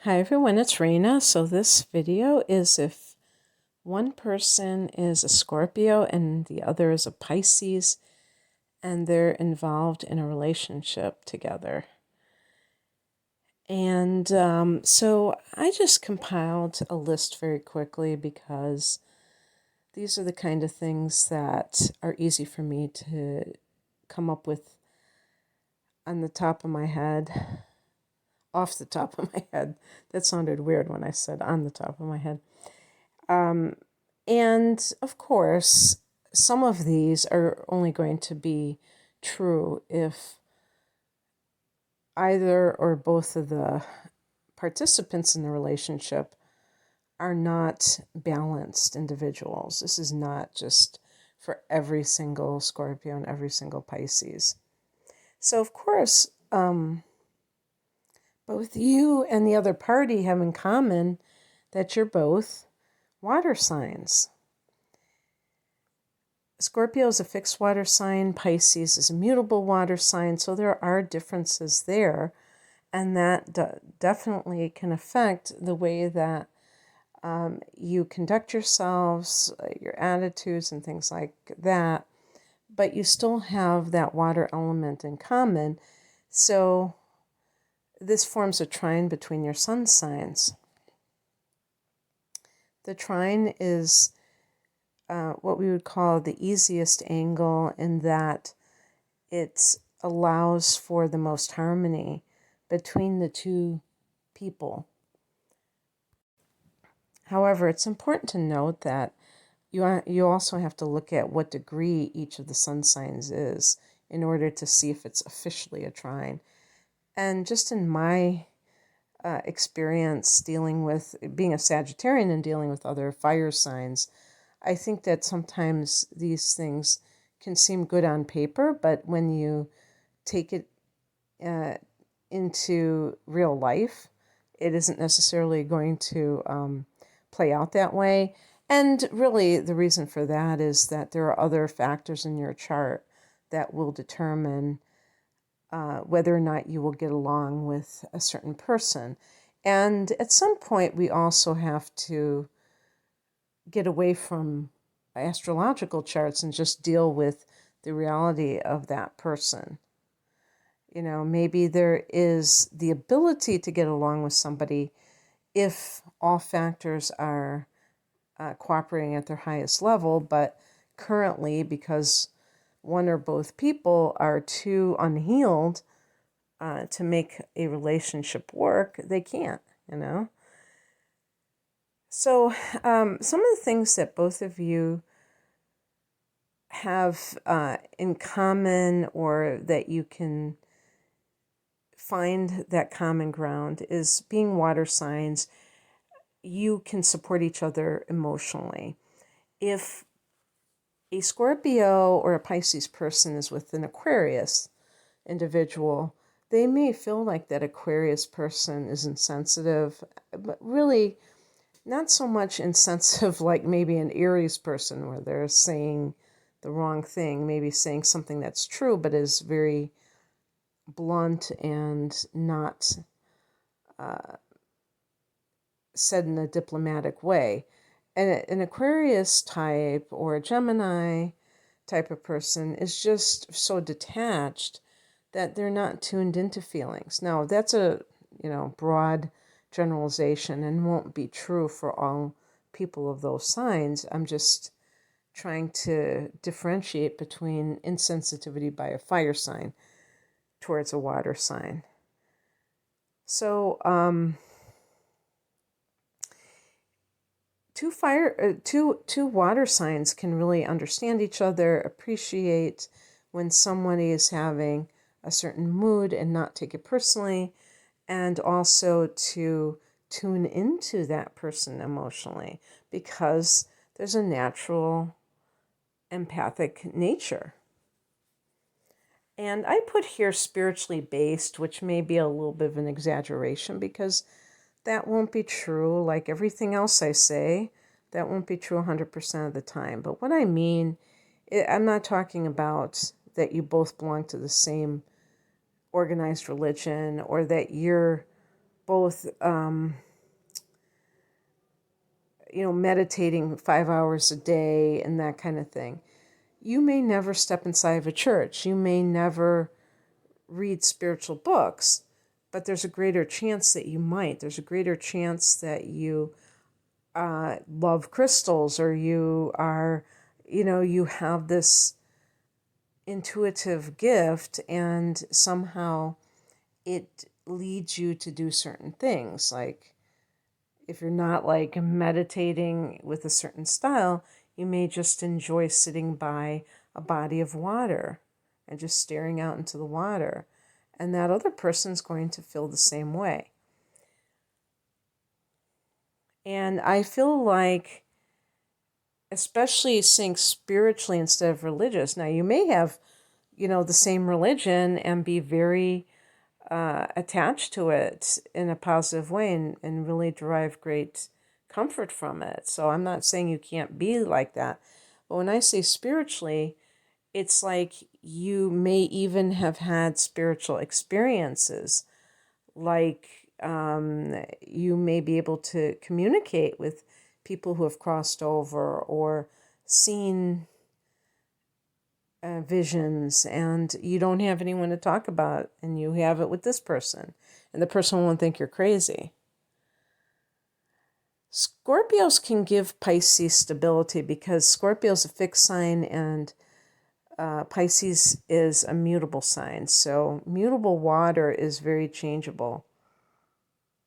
Hi everyone, it's Rena. So this video is if one person is a Scorpio and the other is a Pisces and they're involved in a relationship together. And so I just compiled a list very quickly because these are the kind of things that are easy for me to come up with on the top of my head. Off the top of my head. That sounded weird when I said on the top of my head. And of course, some of these are only going to be true if either or both of the participants in the relationship are not balanced individuals. This is not just for every single Scorpio and every single Pisces. So, of course, both you and the other party have in common that you're both water signs. Scorpio is a fixed water sign, Pisces is a mutable water sign, so there are differences there, and that definitely can affect the way that you conduct yourselves, your attitudes, and things like that, but you still have that water element in common, so this forms a trine between your sun signs. The trine is what we would call the easiest angle in that it allows for the most harmony between the two people. However, it's important to note that you also have to look at what degree each of the sun signs is in order to see if it's officially a trine. And just in my experience dealing with being a Sagittarian and dealing with other fire signs, I think that sometimes these things can seem good on paper, but when you take it into real life, it isn't necessarily going to play out that way. And really, the reason for that is that there are other factors in your chart that will determine whether or not you will get along with a certain person. And at some point, we also have to get away from astrological charts and just deal with the reality of that person. You know, maybe there is the ability to get along with somebody if all factors are cooperating at their highest level, but currently, because one or both people are too unhealed to make a relationship work, they can't, you know. So some of the things that both of you have in common, or that you can find that common ground, is being water signs. You can support each other emotionally. If a Scorpio or a Pisces person is with an Aquarius individual, they may feel like that Aquarius person is insensitive, but really not so much insensitive like maybe an Aries person where they're saying the wrong thing, maybe saying something that's true but is very blunt and not said in a diplomatic way. And an Aquarius type or a Gemini type of person is just so detached that they're not tuned into feelings. Now, that's a broad generalization and won't be true for all people of those signs. I'm just trying to differentiate between insensitivity by a fire sign towards a water sign. So, two water signs can really understand each other, appreciate when somebody is having a certain mood and not take it personally, and also to tune into that person emotionally, because there's a natural empathic nature. And I put here spiritually based, which may be a little bit of an exaggeration because that won't be true. Like everything else I say, that won't be true 100% of the time. But what I mean, I'm not talking about that you both belong to the same organized religion or that you're both, meditating 5 hours a day and that kind of thing. You may never step inside of a church. You may never read spiritual books, but there's a greater chance that you might. There's a greater chance that you love crystals, or you are, you have this intuitive gift, and somehow it leads you to do certain things. Like, if you're not like meditating with a certain style, you may just enjoy sitting by a body of water and just staring out into the water. And that other person's going to feel the same way. And I feel like, especially saying spiritually instead of religious. Now, you may have, the same religion and be very attached to it in a positive way, and really derive great comfort from it. So I'm not saying you can't be like that. But when I say spiritually, it's like you may even have had spiritual experiences. Like you may be able to communicate with people who have crossed over, or seen visions, and you don't have anyone to talk about, and you have it with this person, and the person won't think you're crazy. Scorpios can give Pisces stability because Scorpio is a fixed sign, and Pisces is a mutable sign. So mutable water is very changeable.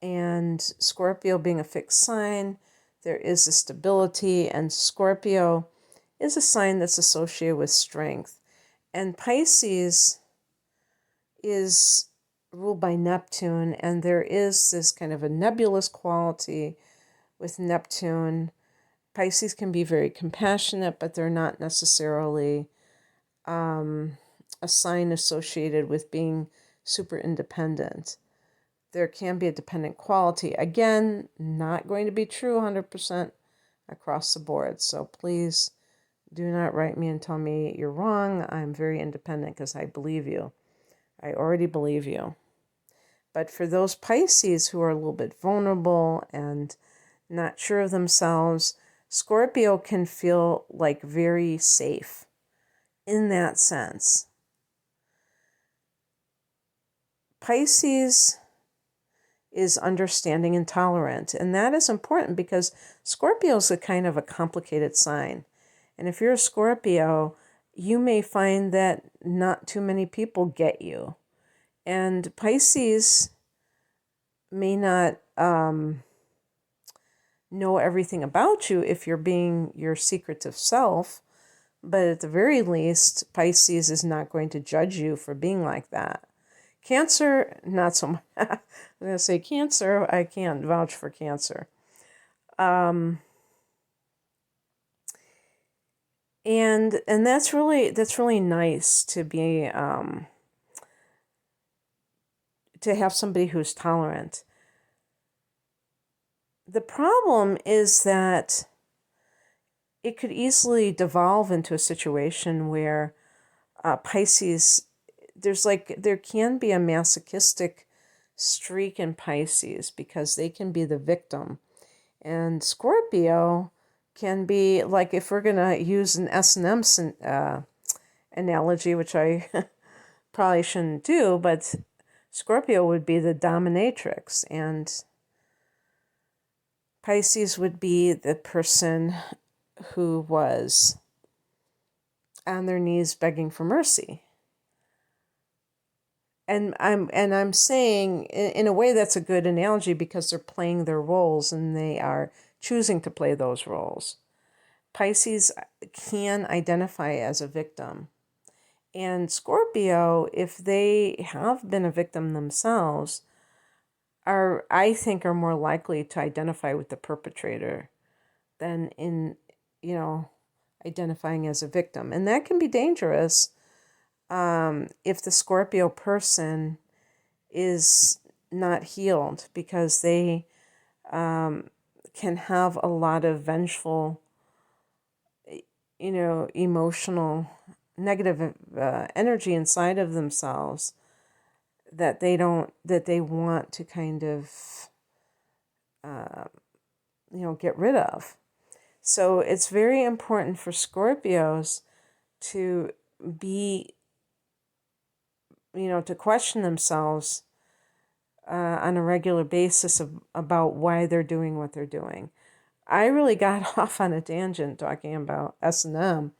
And Scorpio being a fixed sign, there is a stability, and Scorpio is a sign that's associated with strength. And Pisces is ruled by Neptune, and there is this kind of a nebulous quality with Neptune. Pisces can be very compassionate, but they're not necessarily a sign associated with being super independent. There can be a dependent quality. Again, not going to be true 100% across the board. So please do not write me and tell me you're wrong. I'm very independent because I believe you. I already believe you. But for those Pisces who are a little bit vulnerable and not sure of themselves, Scorpio can feel like very safe in that sense. Pisces is understanding and tolerant, and that is important because Scorpio is a kind of a complicated sign. And if you're a Scorpio, you may find that not too many people get you. And Pisces may not know everything about you if you're being your secretive self, but at the very least, Pisces is not going to judge you for being like that. Cancer, not so much. I'm going to say Cancer, I can't vouch for Cancer. And that's really nice to be to have somebody who's tolerant. The problem is that it could easily devolve into a situation where Pisces, there can be a masochistic streak in Pisces because they can be the victim. And Scorpio can be, like, if we're going to use an S&M analogy, which I probably shouldn't do, but Scorpio would be the dominatrix, and Pisces would be the person who was on their knees begging for mercy. And I'm saying, in a way, that's a good analogy because they're playing their roles and they are choosing to play those roles. Pisces can identify as a victim. And Scorpio, if they have been a victim themselves, I think are more likely to identify with the perpetrator than in, identifying as a victim. And that can be dangerous if the Scorpio person is not healed, because they can have a lot of vengeful, emotional, negative energy inside of themselves that they want to kind of, get rid of. So it's very important for Scorpios to be, to question themselves on a regular basis about why they're doing what they're doing. I really got off on a tangent talking about S&M,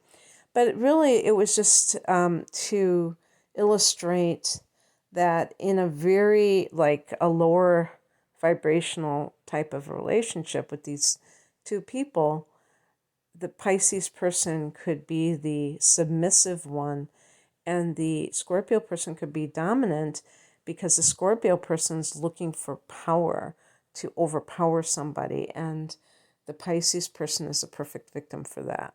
but really it was just to illustrate that in a very, like, a lower vibrational type of relationship with these two people, the Pisces person could be the submissive one and the Scorpio person could be dominant, because the Scorpio person's looking for power to overpower somebody, and the Pisces person is a perfect victim for that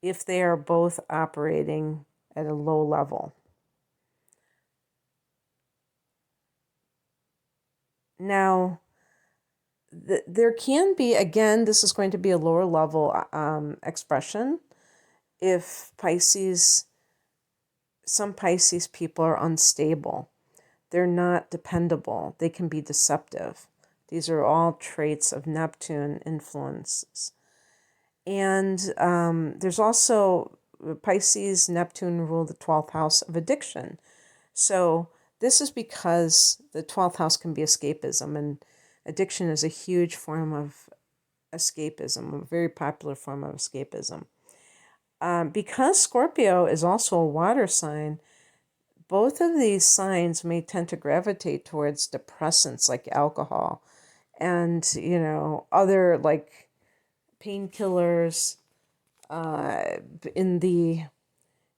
if they are both operating at a low level. Now, there can be, again, this is going to be a lower level expression, if some Pisces people are unstable. They're not dependable. They can be deceptive. These are all traits of Neptune influences. And there's also Pisces, Neptune rule the 12th house of addiction. So this is because the 12th house can be escapism, and addiction is a huge form of escapism, a very popular form of escapism. Because Scorpio is also a water sign, both of these signs may tend to gravitate towards depressants like alcohol and, other, like, painkillers. In the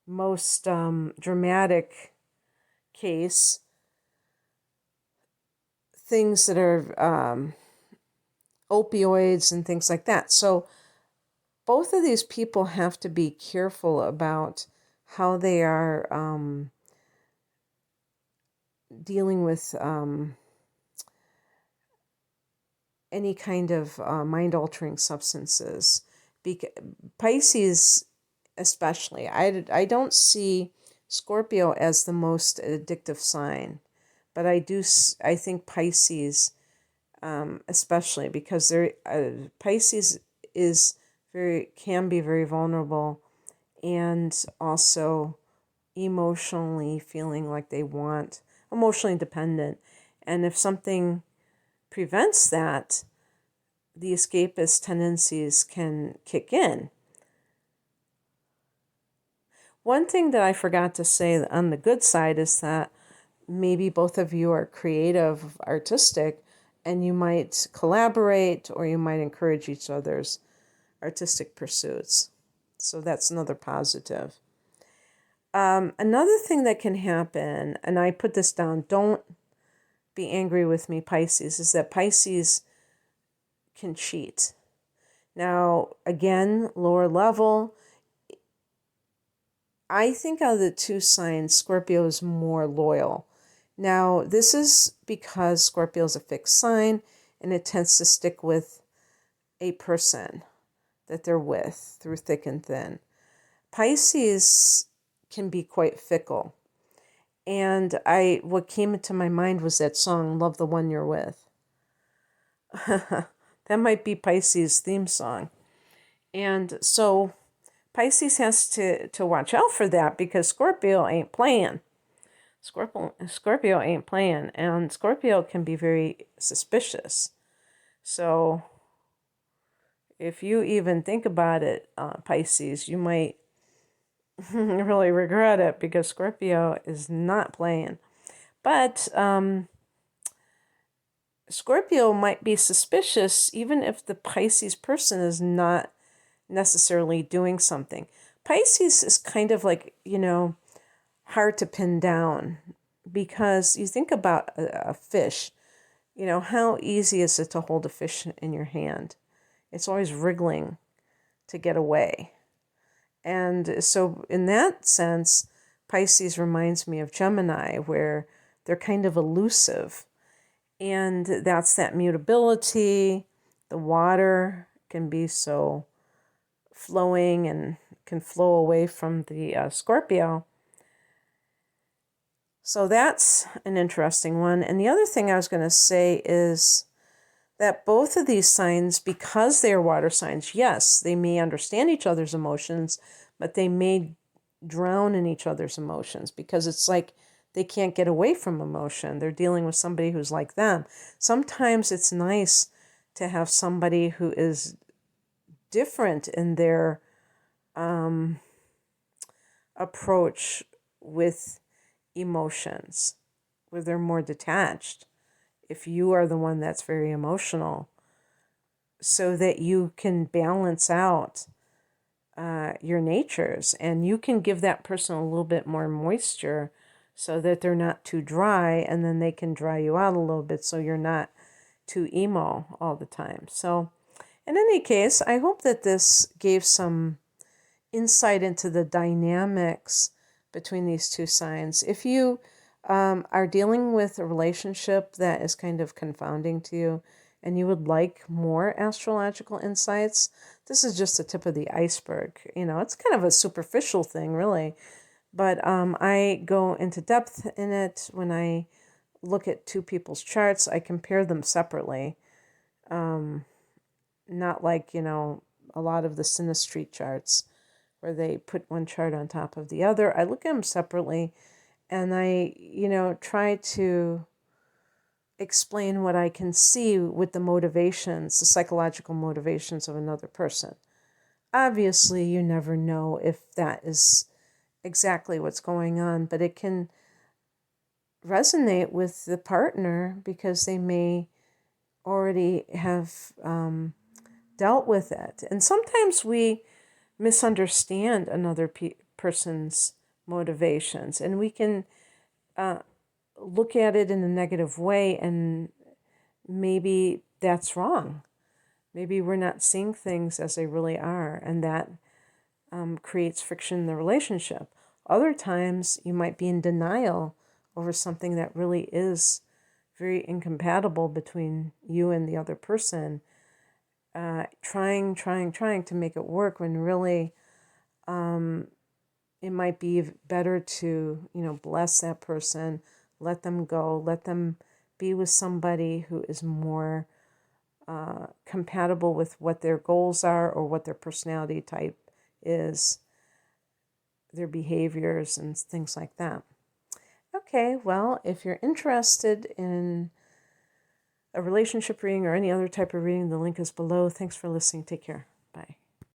most dramatic case, things that are opioids and things like that. So both of these people have to be careful about how they are dealing with any kind of mind-altering substances. Pisces especially, I don't see Scorpio as the most addictive sign, but I think Pisces, especially because Pisces can be very vulnerable, and also emotionally feeling like emotionally dependent. And if something prevents that, the escapist tendencies can kick in. One thing that I forgot to say on the good side is that maybe both of you are creative, artistic, and you might collaborate or you might encourage each other's artistic pursuits. So that's another positive. Another thing that can happen, and I put this down, don't be angry with me, Pisces, is that Pisces can cheat. Now, again, lower level, I think out of the two signs, Scorpio is more loyal. Now, this is because Scorpio is a fixed sign, and it tends to stick with a person that they're with through thick and thin. Pisces can be quite fickle. And what came into my mind was that song, Love the One You're With. That might be Pisces' theme song. And so Pisces has to watch out for that, because Scorpio ain't playing. Scorpio ain't playing, and Scorpio can be very suspicious. So if you even think about it, Pisces, you might really regret it, because Scorpio is not playing. But Scorpio might be suspicious even if the Pisces person is not necessarily doing something. Pisces is kind of like, hard to pin down, because you think about a fish, how easy is it to hold a fish in your hand? It's always wriggling to get away. And so in that sense, Pisces reminds me of Gemini, where they're kind of elusive. And that's that mutability. The water can be so flowing and can flow away from the Scorpio. So that's an interesting one. And the other thing I was going to say is that both of these signs, because they are water signs, yes, they may understand each other's emotions, but they may drown in each other's emotions because it's like they can't get away from emotion. They're dealing with somebody who's like them. Sometimes it's nice to have somebody who is different in their approach with emotions, where they're more detached. If you are the one that's very emotional, so that you can balance out your natures, and you can give that person a little bit more moisture so that they're not too dry, and then they can dry you out a little bit so you're not too emo all the time. So in any case, I hope that this gave some insight into the dynamics between these two signs. If you are dealing with a relationship that is kind of confounding to you and you would like more astrological insights, this is just the tip of the iceberg. It's kind of a superficial thing, really. But I go into depth in it when I look at two people's charts. I compare them separately. Not like, a lot of the synastry charts where they put one chart on top of the other. I look at them separately and I, try to explain what I can see with the motivations, the psychological motivations of another person. Obviously, you never know if that is exactly what's going on, but it can resonate with the partner because they may already have dealt with it. And sometimes we misunderstand another person's motivations, and we can look at it in a negative way, and maybe that's wrong. Maybe we're not seeing things as they really are, and that creates friction in the relationship. Other times, you might be in denial over something that really is very incompatible between you and the other person, trying to make it work when really it might be better to, bless that person, let them go, let them be with somebody who is more compatible with what their goals are or what their personality type is, their behaviors and things like that. Okay, well, if you're interested in a relationship reading or any other type of reading, the link is below. Thanks for listening. Take care.